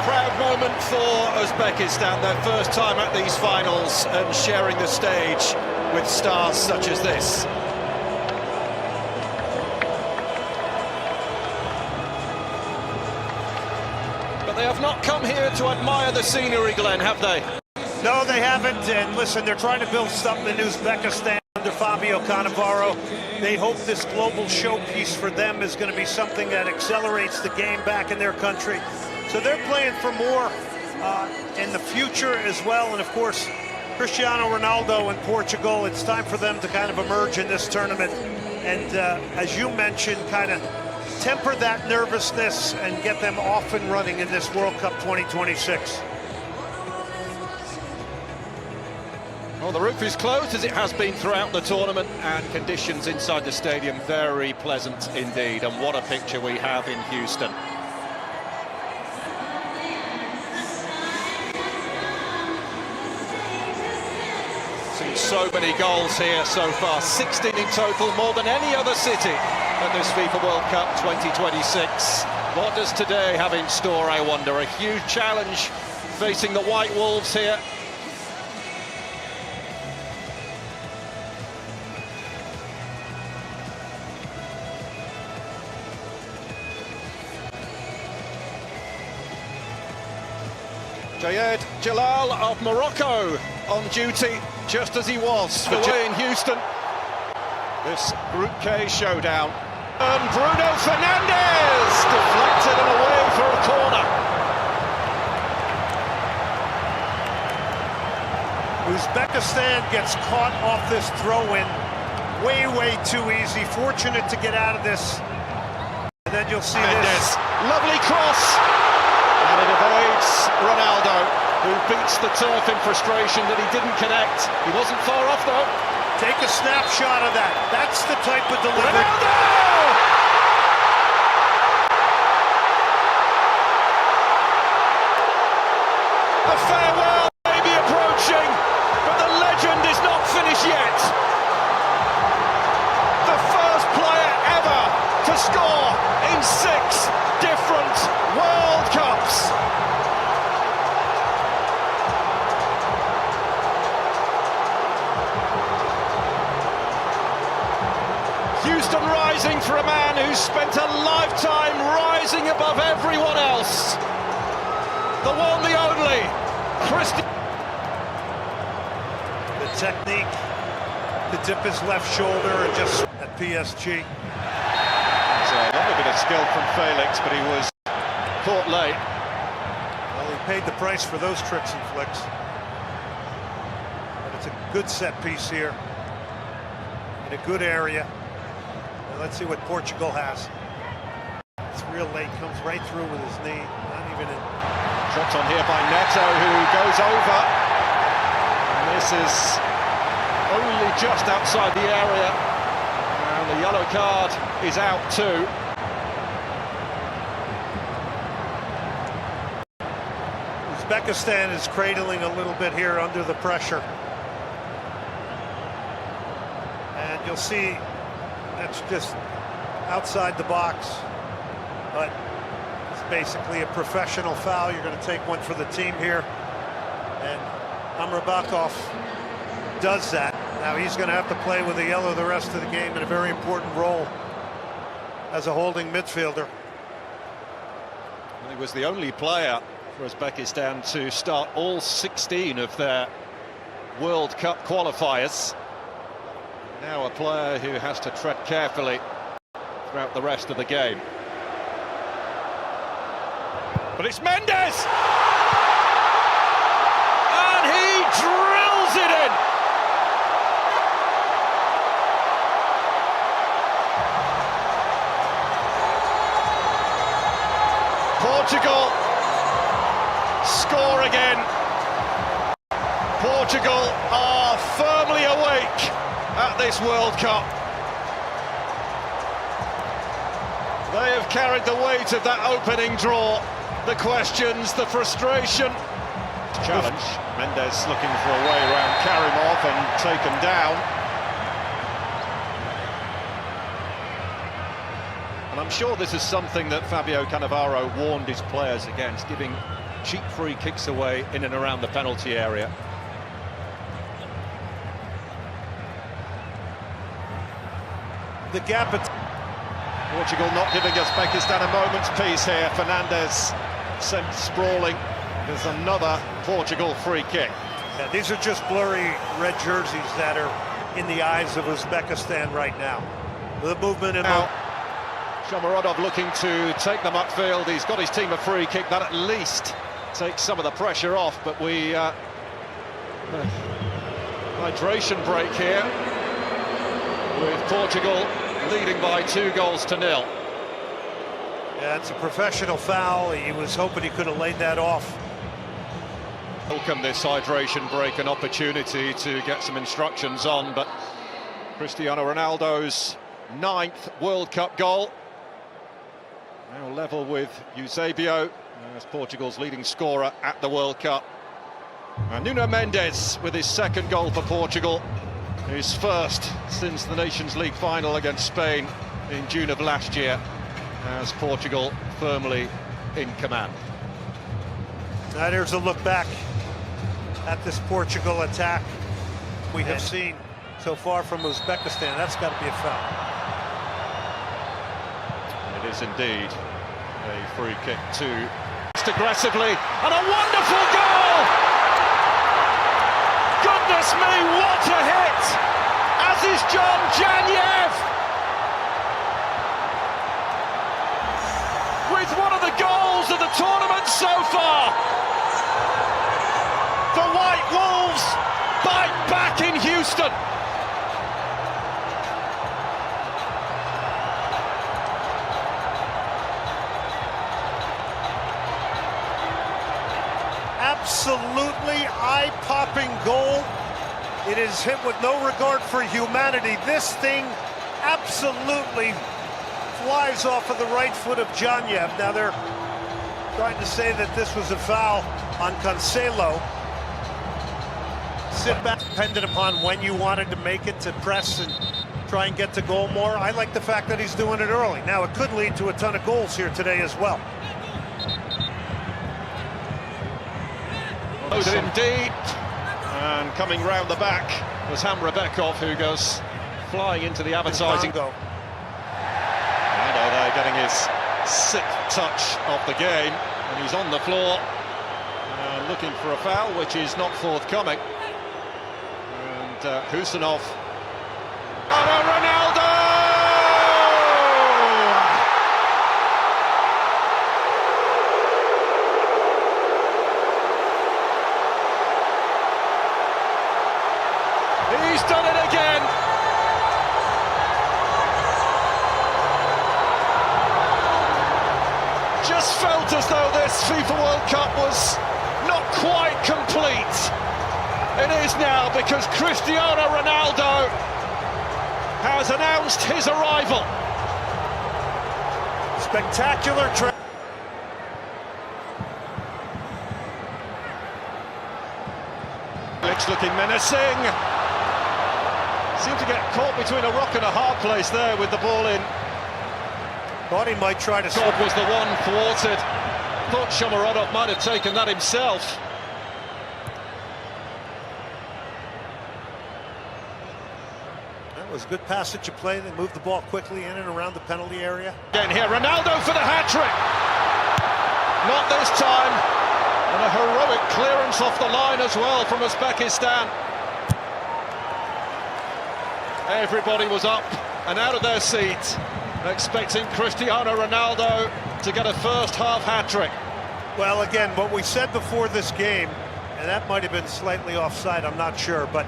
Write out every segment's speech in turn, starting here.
proud moment for Uzbekistan, their first time at these finals and sharing the stage with stars such as this. But they have not come here to admire the scenery, Glenn, have they? No, they haven't, and listen, they're trying to build something in Uzbekistan under Fabio Cannavaro. They hope this global showpiece for them is going to be something that accelerates the game back in their country. So they're playing for more in the future as well, and of course, Cristiano Ronaldo in Portugal, it's time for them to kind of emerge in this tournament. And as you mentioned, kind of temper that nervousness and get them off and running in this World Cup 2026. Well, the roof is closed as it has been throughout the tournament, and conditions inside the stadium very pleasant indeed. And what a picture we have in Houston. Seen so many goals here so far, 16 in total, more than any other city at this FIFA World Cup 2026. What does today have in store, I wonder? A huge challenge facing the White Wolves here. Jayed Jalal of Morocco on duty, just as he was away in Houston. This Group K showdown. And Bruno Fernandes deflected and away for a corner. Uzbekistan gets caught off this throw-in way too easy. Fortunate to get out of this. And then you'll see this. Lovely cross. And it evades Ronaldo, who beats the turf in frustration that he didn't connect. He wasn't far off, though. Take a snapshot of that. That's the type of delivery. Ronaldo! The farewell may be approaching, but the legend is not finished yet. The first player ever to score in 6 different World Cups. Houston rising for a man who's spent a lifetime rising above everyone else. The one, the only, Cristiano. The technique to dip his left shoulder and just at PSG. Not a bit of skill from Felix, but he was caught late. Well, he paid the price for those tricks and flicks. But it's a good set piece here in a good area. And let's see what Portugal has. It's real late, comes right through with his knee, not even in. Dropped on here by Neto, who goes over. And this is only just outside the area. And the yellow card is out too. Uzbekistan is cradling a little bit here under the pressure. And you'll see that's just outside the box. But it's basically a professional foul. You're going to take one for the team here. And Amrabatov does that. Now he's going to have to play with a yellow the rest of the game in a very important role as a holding midfielder. Well, he was the only player for Uzbekistan to start all 16 of their World Cup qualifiers. Now a player who has to tread carefully throughout the rest of the game. But it's Mendes! And he drills it in! Portugal score again. Portugal are firmly awake at this World Cup. They have carried the weight of that opening draw. The questions, the frustration. Challenge. Mendes looking for a way around Karimov and taken down. And I'm sure this is something that Fabio Cannavaro warned his players against, giving cheap free kicks away in and around the penalty area. The gap at Portugal not giving Uzbekistan a moment's peace here. Fernandez sent sprawling. There's another Portugal free kick. Yeah, these are just blurry red jerseys that are in the eyes of Uzbekistan right now. The movement in now, Shomurodov looking to take them upfield. He's got his team a free kick. That at least takes some of the pressure off. But we hydration break here with Portugal leading by 2-0. Yeah, it's a professional foul. He was hoping he could have laid that off. Welcome this hydration break, an opportunity to get some instructions on, but Cristiano Ronaldo's 9th World Cup goal. Now level with Eusebio as Portugal's leading scorer at the World Cup. And Nuno Mendes with his 2nd goal for Portugal, his first since the Nations League final against Spain in June of last year, as Portugal firmly in command. Now there's a look back at this Portugal attack we have seen so far from Uzbekistan. That's got to be a foul. It is indeed a free kick to aggressively, and a wonderful goal! Goodness me, what a hit! As is John Janyev with one of the goals of the tournament so far. The White Wolves bite back in Houston. Absolutely eye-popping goal. It is hit with no regard for humanity. This thing absolutely flies off of the right foot of Janyev. Now they're trying to say that this was a foul on Cancelo. Sit back, dependent upon when you wanted to make it, to press and try and get to goal more. I like the fact that he's doing it early. Now it could lead to a ton of goals here today as well. Indeed, and coming round the back was Hamrabekov, who goes flying into the advertising. I know they're getting his 6th touch of the game, and he's on the floor looking for a foul, which is not forthcoming. And Husanov. Ronaldo! He's done it again. Just felt as though this FIFA World Cup was not quite complete. It is now, because Cristiano Ronaldo has announced his arrival. Spectacular trip. It's looking menacing. Seemed to get caught between a rock and a hard place there with the ball in. Thought he might try to... Todd was the one thwarted. Thought Shomurodov might have taken that himself. That was good passage of play. They moved the ball quickly in and around the penalty area. Again here, Ronaldo for the hat-trick. Not this time. And a heroic clearance off the line as well from Uzbekistan. Everybody was up and out of their seat, expecting Cristiano Ronaldo to get a first-half hat-trick. Well, again, what we said before this game, and that might have been slightly offside, I'm not sure, but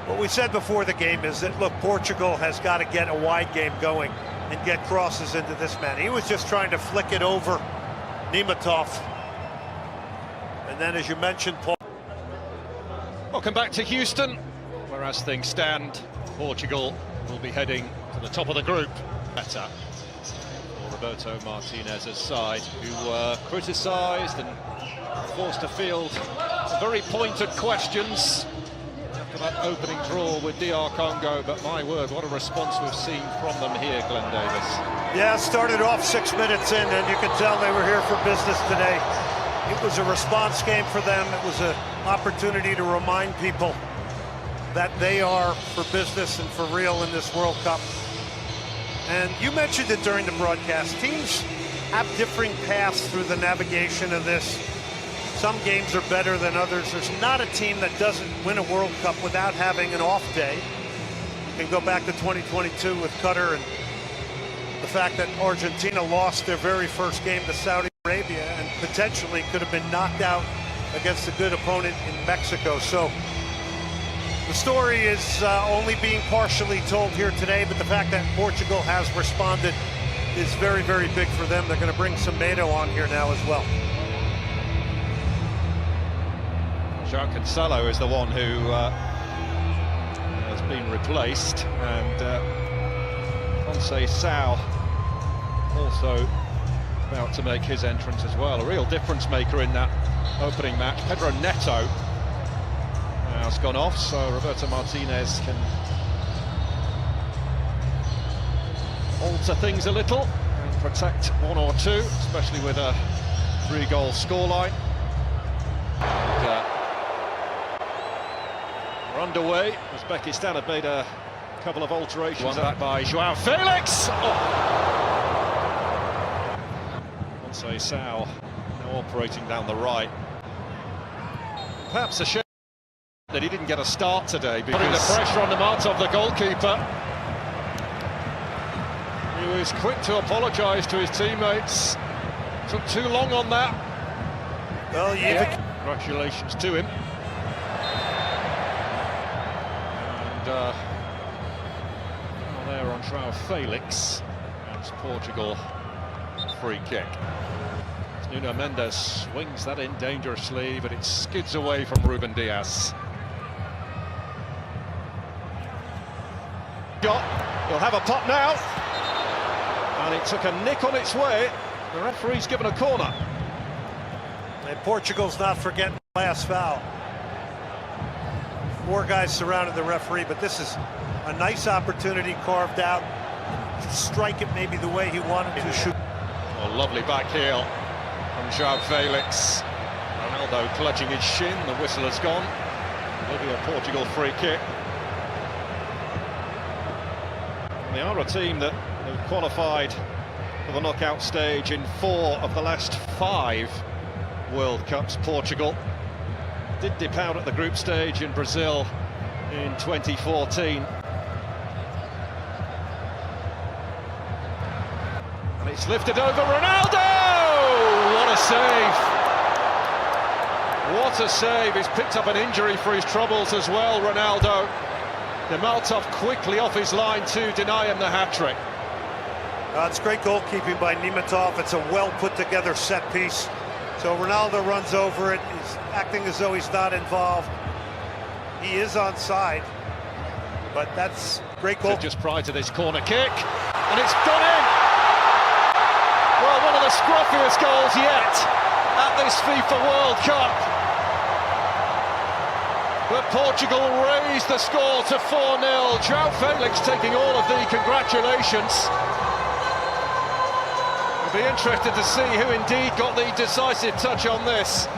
what we said before the game is that, look, Portugal has got to get a wide game going and get crosses into this man. He was just trying to flick it over Nematov. And then, as you mentioned, Paul... Welcome back to Houston, where as things stand, Portugal will be heading to the top of the group. Better for Roberto Martinez's side, who were criticised and forced to field some very pointed questions after that opening draw with DR Congo. But my word, what a response we've seen from them here, Glenn Davis. Yeah, started off 6 minutes in, and you can tell they were here for business today. It was a response game for them. It was an opportunity to remind people that they are for business and for real in this World Cup. And you mentioned it during the broadcast. Teams have differing paths through the navigation of this. Some games are better than others. There's not a team that doesn't win a World Cup without having an off day. You can go back to 2022 with Qatar and the fact that Argentina lost their very first game to Saudi Arabia and potentially could have been knocked out against a good opponent in Mexico. So the story is only being partially told here today, but the fact that Portugal has responded is very, very big for them. They're going to bring Semedo on here now as well. João Cancelo is the one who has been replaced, and Conceição also about to make his entrance as well. A real difference maker in that opening match. Pedro Neto has gone off, so Roberto Martinez can alter things a little and protect one or two, especially with a 3-goal scoreline. We're underway. Uzbekistan have made a couple of alterations. One back by João Felix. Conceição now operating down the right. Perhaps a shame that he didn't get a start today, because putting the pressure on the Martov, the goalkeeper. He was quick to apologise to his teammates. Took too long on that. Well, congratulations to him. And there on João Felix. That's Portugal free kick. Nuno Mendes swings that in dangerously, but it skids away from Ruben Dias. He'll have a pop now, and it took a nick on its way. The referee's given a corner. And Portugal's not forgetting the last foul. 4 guys surrounded the referee, but this is a nice opportunity carved out to strike it maybe the way he wanted to shoot. Oh, lovely back heel from João Felix. Ronaldo clutching his shin, the whistle has gone. Maybe a Portugal free kick. They are a team that have qualified for the knockout stage in 4 of the last 5 World Cups. Portugal did dip out at the group stage in Brazil in 2014. And it's lifted over Ronaldo! What a save! What a save! He's picked up an injury for his troubles as well, Ronaldo. Demaltov quickly off his line to deny him the hat-trick. It's great goalkeeping by Nematov. It's a well put together set piece. So Ronaldo runs over it. He's acting as though he's not involved. He is onside, but that's great goal. Just prior to this corner kick, and it's gone in. Well, one of the scruffiest goals yet at this FIFA World Cup. But Portugal raised the score to 4-0. João Felix taking all of the congratulations. We'll be interested to see who indeed got the decisive touch on this.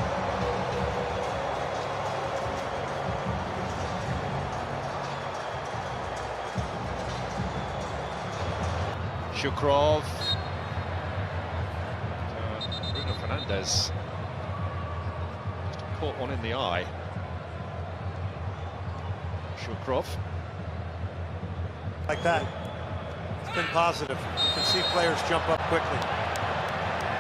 Shukrov. Bruno Fernandes. Just caught one in the eye. Shukrov. Like that. It's been positive. You can see players jump up quickly.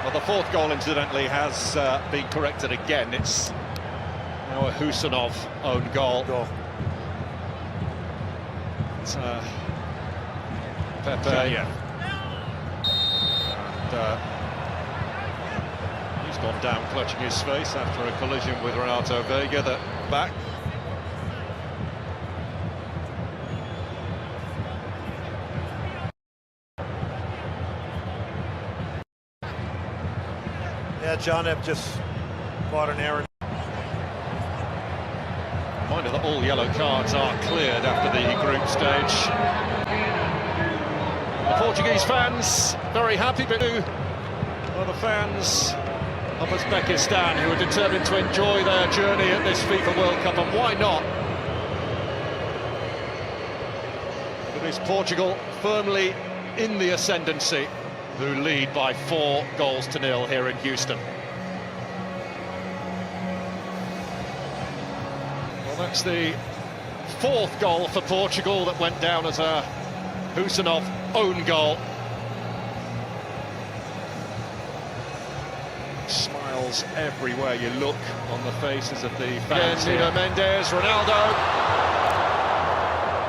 Well, the 4th goal, incidentally, has been corrected again. It's now a Husanov own goal. It's Pepe. Yeah. And he's gone down clutching his face after a collision with Renato Vega, the back. Yeah, John Epp just caught an error. Reminder that all yellow cards are cleared after the group stage. The Portuguese fans very happy, but other fans of Uzbekistan, who are determined to enjoy their journey at this FIFA World Cup, and why not? It is Portugal firmly in the ascendancy, who lead by 4-0 here in Houston. Well, that's the 4th goal for Portugal that went down as a Husanov own goal. Smiles everywhere you look on the faces of the fans. Nuno Mendes, Ronaldo.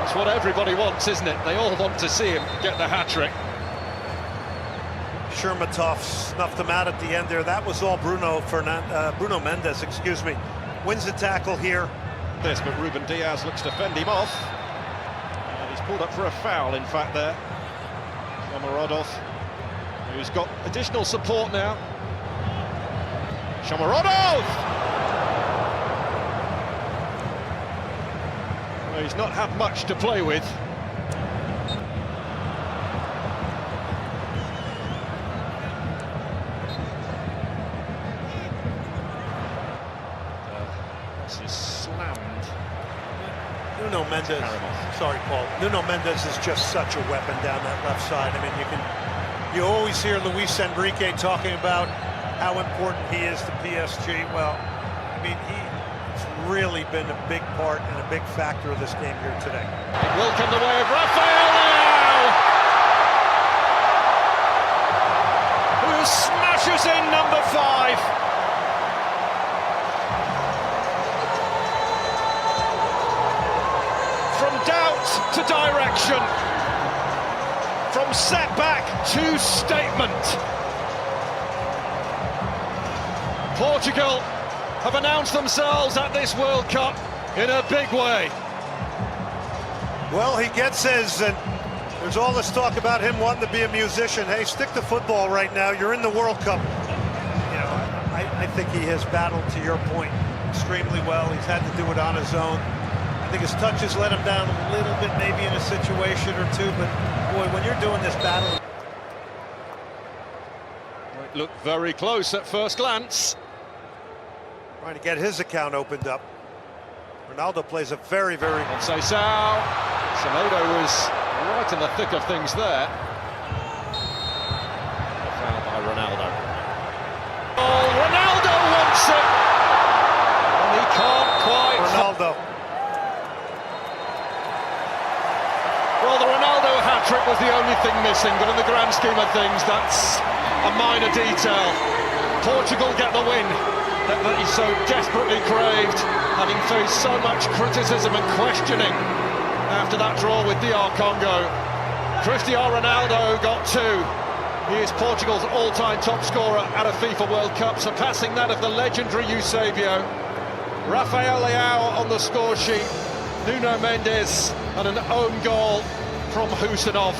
It's what everybody wants, isn't it? They all want to see him get the hat-trick. Shermatov snuffed him out at the end there. That was all Bruno Mendes, excuse me. Wins the tackle here. But Ruben Diaz looks to fend him off. And he's pulled up for a foul, in fact, there. Shomurodov, who's got additional support now. Shomurodov! Well, he's not had much to play with. This is slammed. Nuno Mendes, sorry Paul, Nuno Mendes is just such a weapon down that left side. I mean, you always hear Luis Enrique talking about how important he is to PSG. Well, I mean, he's really been a big part and a big factor of this game here today. It will come the way of Rafael Leao, who smashes in number 5. From doubt to direction, from setback to statement. Portugal have announced themselves at this World Cup in a big way. Well, he gets his, and there's all this talk about him wanting to be a musician. Hey, stick to football right now. You're in the World Cup. You know, I think he has battled, to your point, extremely well. He's had to do it on his own. I think his touches let him down a little bit, maybe in a situation or two, but boy, when you're doing this battle... It looked very close at first glance. Trying to get his account opened up. Ronaldo plays a very, very... Semedo was right in the thick of things there. Foul by Ronaldo. Oh, Ronaldo wants it! And he can't quite... Ronaldo. Well, the Ronaldo hat-trick was the only thing missing, but in the grand scheme of things, that's a minor detail. Portugal get the win that he so desperately craved, having faced so much criticism and questioning after that draw with DR Congo. Cristiano Ronaldo got 2. He is Portugal's all-time top scorer at a FIFA World Cup, surpassing that of the legendary Eusebio. Rafael Leao on the score sheet, Nuno Mendes and an own goal from Husanov.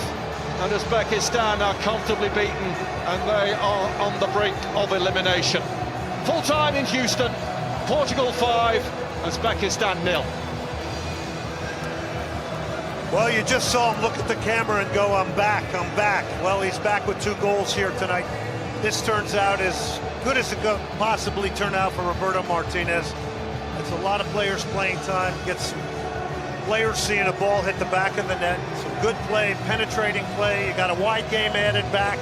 And Uzbekistan are comfortably beaten, and they are on the brink of elimination. Full-time in Houston, Portugal 5, Uzbekistan 0. Well, you just saw him look at the camera and go, I'm back. Well, he's back with 2 goals here tonight. This turns out as good as it could possibly turn out for Roberto Martinez. It's a lot of players playing time, gets players seeing a ball hit the back of the net. Some good play, penetrating play. You got a wide game added back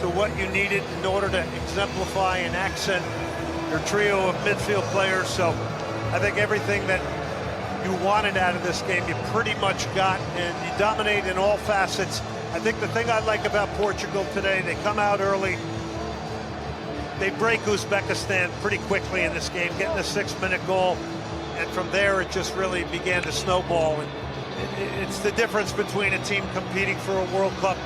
to what you needed in order to exemplify and accent your trio of midfield players. So I think everything that you wanted out of this game, you pretty much got, and you dominate in all facets. I think the thing I like about Portugal today, they come out early. They break Uzbekistan pretty quickly in this game, getting a 6-minute goal. And from there, it just really began to snowball. And it's the difference between a team competing for a World Cup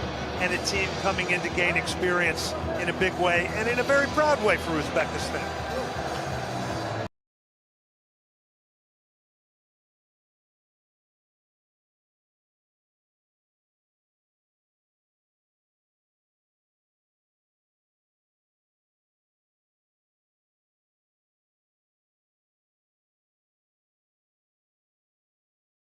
and a team coming in to gain experience in a big way and in a very proud way for Uzbekistan.